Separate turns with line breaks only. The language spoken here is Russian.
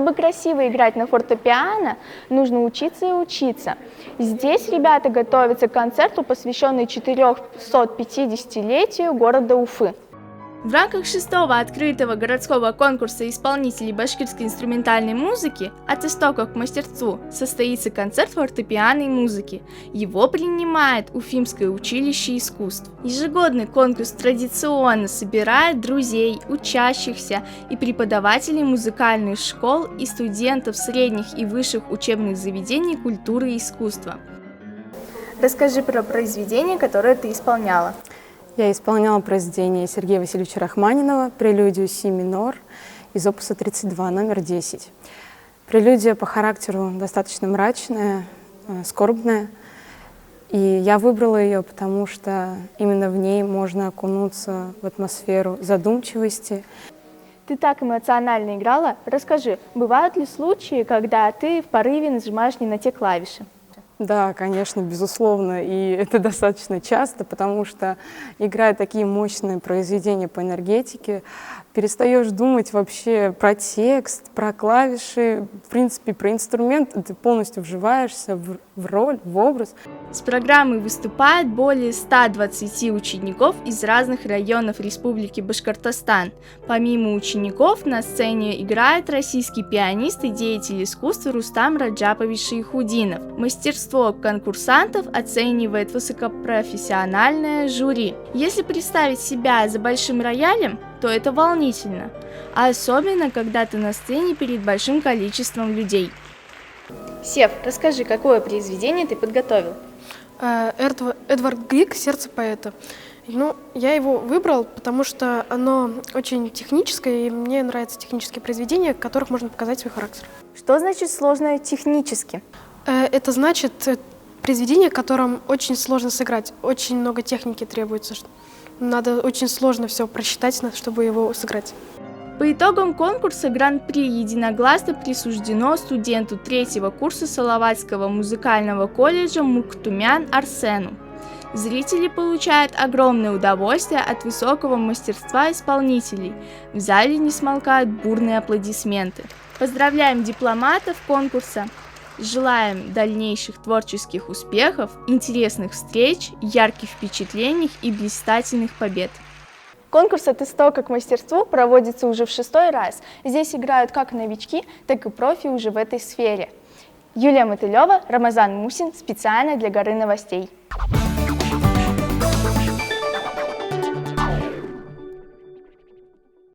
Чтобы красиво играть на фортепиано, нужно учиться и учиться. Здесь ребята готовятся к концерту, посвященному 450-летию города Уфы. В рамках 6-го открытого городского конкурса исполнителей башкирской инструментальной музыки «От истоков к мастерству» состоится концерт фортепианной музыки. Его принимает Уфимское училище искусств. Ежегодный конкурс традиционно собирает друзей, учащихся и преподавателей музыкальных школ и студентов средних и высших учебных заведений культуры и искусства. Расскажи про произведение, которое ты исполняла.
Я исполняла произведение Сергея Васильевича Рахманинова «Прелюдию си минор» из опуса 32, номер 10. Прелюдия по характеру достаточно мрачная, скорбная, и я выбрала ее, потому что именно в ней можно окунуться в атмосферу задумчивости.
Ты так эмоционально играла. Расскажи, бывают ли случаи, когда ты в порыве нажимаешь не на те клавиши?
Да, конечно, безусловно, и это достаточно часто, потому что, играя такие мощные произведения по энергетике, перестаешь думать вообще про текст, про клавиши, в принципе, про инструмент, ты полностью вживаешься в роль, в образ.
С программой выступает более 120 учеников из разных районов Республики Башкортостан. Помимо учеников на сцене играет российский пианист и деятель искусства Рустам Раджапович Шайхудинов. Мастерство конкурсантов оценивает высокопрофессиональное жюри. Если представить себя за большим роялем, то это волнительно, а особенно, когда ты на сцене перед большим количеством людей. Сев, расскажи, какое произведение ты подготовил?
Эдвард Григ «Сердце поэта». Я его выбрал, потому что оно очень техническое, и мне нравятся технические произведения, в которых можно показать свой характер.
Что значит сложное технически?
Это значит произведение, в котором очень сложно сыграть, очень много техники требуется. Надо очень сложно все просчитать, чтобы его сыграть.
По итогам конкурса гран-при единогласно присуждено студенту 3-го курса Салаватского музыкального колледжа Муктумян Арсену. Зрители получают огромное удовольствие от высокого мастерства исполнителей. В зале не смолкают бурные аплодисменты. Поздравляем дипломатов конкурса! Желаем дальнейших творческих успехов, интересных встреч, ярких впечатлений и блистательных побед. Конкурс «От истока к мастерству» проводится уже в 6-й раз. Здесь играют как новички, так и профи уже в этой сфере. Юлия Мотылева, Рамазан Мусин, специально для Горы новостей.